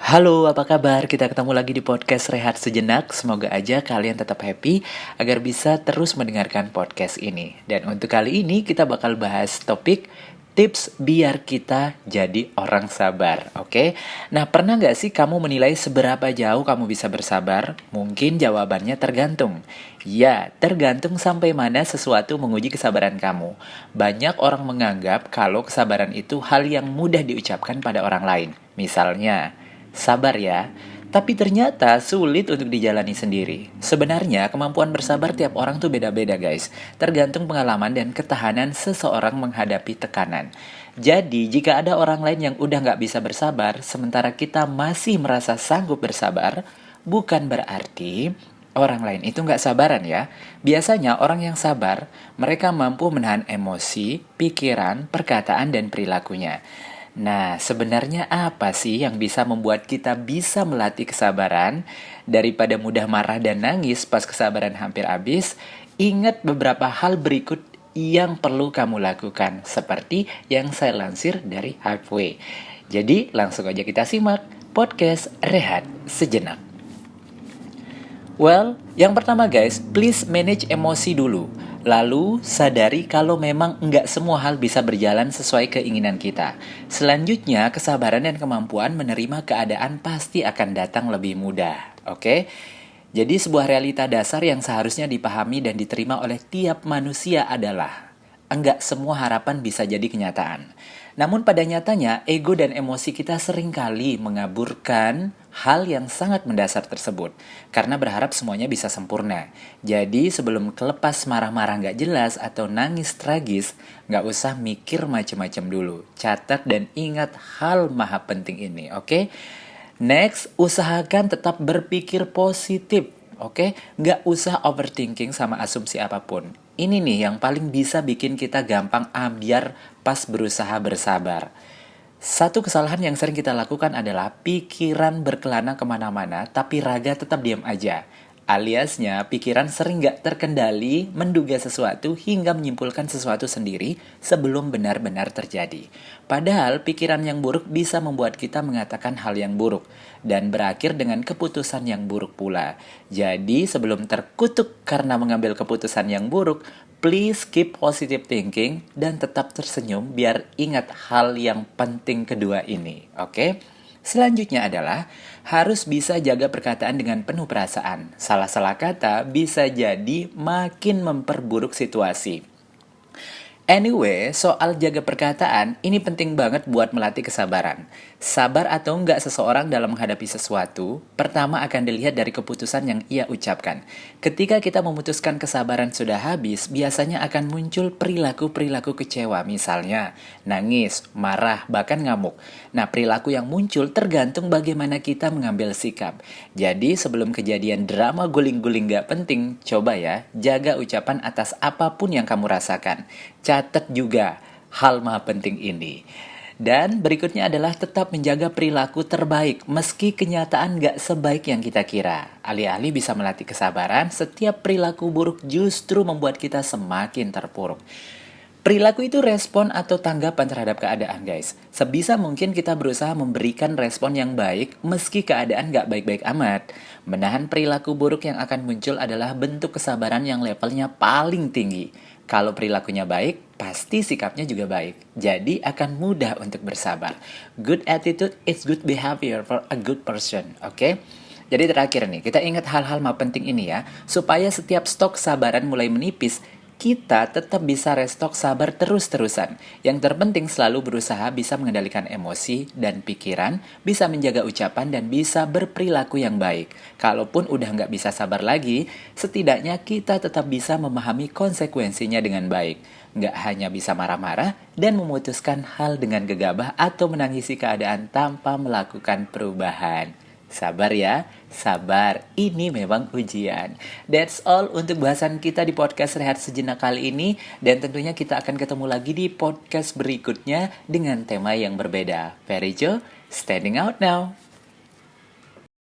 Halo, apa kabar? Kita ketemu lagi di podcast Rehat Sejenak. Semoga aja kalian tetap happy agar bisa terus mendengarkan podcast ini. Dan untuk kali ini kita bakal bahas topik tips biar kita jadi orang sabar, oke? Nah, pernah nggak sih kamu menilai seberapa jauh kamu bisa bersabar? Mungkin jawabannya tergantung. Ya, tergantung sampai mana sesuatu menguji kesabaran kamu. Banyak orang menganggap kalau kesabaran itu hal yang mudah diucapkan pada orang lain. Misalnya, sabar ya, tapi ternyata sulit untuk dijalani sendiri. Sebenarnya kemampuan bersabar tiap orang tuh beda-beda guys, tergantung pengalaman dan ketahanan seseorang menghadapi tekanan. Jadi jika ada orang lain yang udah nggak bisa bersabar, sementara kita masih merasa sanggup bersabar, bukan berarti orang lain itu nggak sabaran ya. Biasanya orang yang sabar, mereka mampu menahan emosi, pikiran, perkataan, dan perilakunya. Nah, sebenarnya apa sih yang bisa membuat kita bisa melatih kesabaran? Daripada mudah marah dan nangis pas kesabaran hampir habis, ingat beberapa hal berikut yang perlu kamu lakukan, seperti yang saya lansir dari Halfway. Jadi, langsung aja kita simak podcast Rehat Sejenak. Well, yang pertama guys, please manage emosi dulu. Lalu, sadari kalau memang nggak semua hal bisa berjalan sesuai keinginan kita. Selanjutnya, kesabaran dan kemampuan menerima keadaan pasti akan datang lebih mudah. Oke? Jadi, sebuah realita dasar yang seharusnya dipahami dan diterima oleh tiap manusia adalah enggak semua harapan bisa jadi kenyataan. Namun pada nyatanya, ego dan emosi kita seringkali mengaburkan hal yang sangat mendasar tersebut. Karena berharap semuanya bisa sempurna. Jadi sebelum kelepas marah-marah nggak jelas atau nangis tragis, nggak usah mikir macam-macam dulu. Catat dan ingat hal maha penting ini, oke? Next, usahakan tetap berpikir positif. Oke, nggak usah overthinking sama asumsi apapun. Ini nih yang paling bisa bikin kita gampang ambiar pas berusaha bersabar. Satu kesalahan yang sering kita lakukan adalah pikiran berkelana kemana-mana, tapi raga tetap diam aja. Aliasnya, pikiran sering nggak terkendali, menduga sesuatu hingga menyimpulkan sesuatu sendiri sebelum benar-benar terjadi. Padahal, pikiran yang buruk bisa membuat kita mengatakan hal yang buruk dan berakhir dengan keputusan yang buruk pula. Jadi, sebelum terkutuk karena mengambil keputusan yang buruk, please keep positive thinking dan tetap tersenyum biar ingat hal yang penting kedua ini, oke? Selanjutnya adalah harus bisa jaga perkataan dengan penuh perasaan. Salah-salah kata bisa jadi makin memperburuk situasi. Anyway, soal jaga perkataan, ini penting banget buat melatih kesabaran. Sabar atau enggak seseorang dalam menghadapi sesuatu, pertama akan dilihat dari keputusan yang ia ucapkan. Ketika kita memutuskan kesabaran sudah habis, biasanya akan muncul perilaku-perilaku kecewa, misalnya nangis, marah, bahkan ngamuk. Nah, perilaku yang muncul tergantung bagaimana kita mengambil sikap. Jadi, sebelum kejadian drama guling-guling gak penting, coba ya, jaga ucapan atas apapun yang kamu rasakan. Catat juga hal maha penting ini. Dan berikutnya adalah tetap menjaga perilaku terbaik meski kenyataan gak sebaik yang kita kira. Alih-alih bisa melatih kesabaran, setiap perilaku buruk justru membuat kita semakin terpuruk. Perilaku itu respon atau tanggapan terhadap keadaan guys. Sebisa mungkin kita berusaha memberikan respon yang baik meski keadaan gak baik-baik amat. Menahan perilaku buruk yang akan muncul adalah bentuk kesabaran yang levelnya paling tinggi. Kalau perilakunya baik, pasti sikapnya juga baik. Jadi akan mudah untuk bersabar. Good attitude is good behavior for a good person, oke? Jadi terakhir nih, kita ingat hal-hal penting ini ya, supaya setiap stok kesabaran mulai menipis, kita tetap bisa restock sabar terus-terusan. Yang terpenting selalu berusaha bisa mengendalikan emosi dan pikiran, bisa menjaga ucapan dan bisa berperilaku yang baik. Kalaupun udah nggak bisa sabar lagi, setidaknya kita tetap bisa memahami konsekuensinya dengan baik. Nggak hanya bisa marah-marah dan memutuskan hal dengan gegabah atau menangisi keadaan tanpa melakukan perubahan. Sabar ya, sabar. Ini memang ujian. That's all untuk bahasan kita di podcast Rehat Sejenak kali ini. Dan tentunya kita akan ketemu lagi di podcast berikutnya dengan tema yang berbeda. Perijo, standing out now.